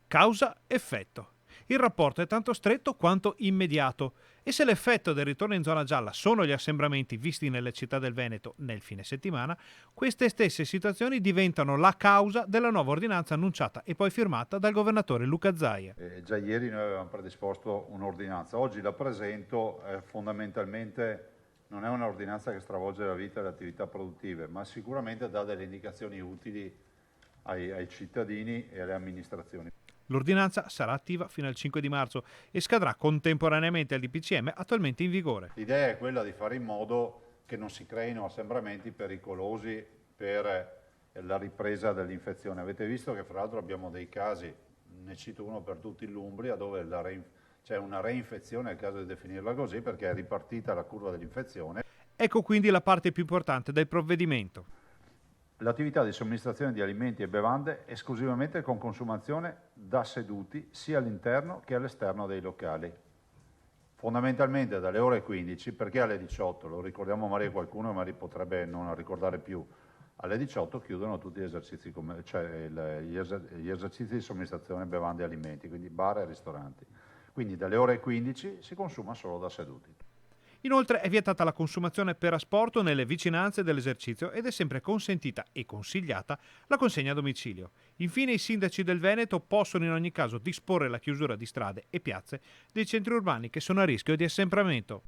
Causa-effetto. Il rapporto è tanto stretto quanto immediato e se l'effetto del ritorno in zona gialla sono gli assembramenti visti nelle città del Veneto nel fine settimana, queste stesse situazioni diventano la causa della nuova ordinanza annunciata e poi firmata dal governatore Luca Zaia. Già ieri noi avevamo predisposto un'ordinanza, oggi la presento, fondamentalmente non è un'ordinanza che stravolge la vita e le attività produttive, ma sicuramente dà delle indicazioni utili ai cittadini e alle amministrazioni. L'ordinanza sarà attiva fino al 5 di marzo e scadrà contemporaneamente al DPCM attualmente in vigore. L'idea è quella di fare in modo che non si creino assembramenti pericolosi per la ripresa dell'infezione. Avete visto che fra l'altro abbiamo dei casi, ne cito uno per tutti in Umbria, dove c'è una reinfezione, è il caso di definirla così, perché è ripartita la curva dell'infezione. Ecco quindi la parte più importante del provvedimento. L'attività di somministrazione di alimenti e bevande esclusivamente con consumazione da seduti sia all'interno che all'esterno dei locali. Fondamentalmente dalle ore 15, perché alle 18, lo ricordiamo magari qualcuno, magari potrebbe non ricordare più, alle 18 chiudono tutti gli esercizi, gli esercizi di somministrazione bevande e alimenti, quindi bar e ristoranti. Quindi dalle ore 15 si consuma solo da seduti. Inoltre è vietata la consumazione per asporto nelle vicinanze dell'esercizio ed è sempre consentita e consigliata la consegna a domicilio. Infine i sindaci del Veneto possono in ogni caso disporre la chiusura di strade e piazze dei centri urbani che sono a rischio di assembramento.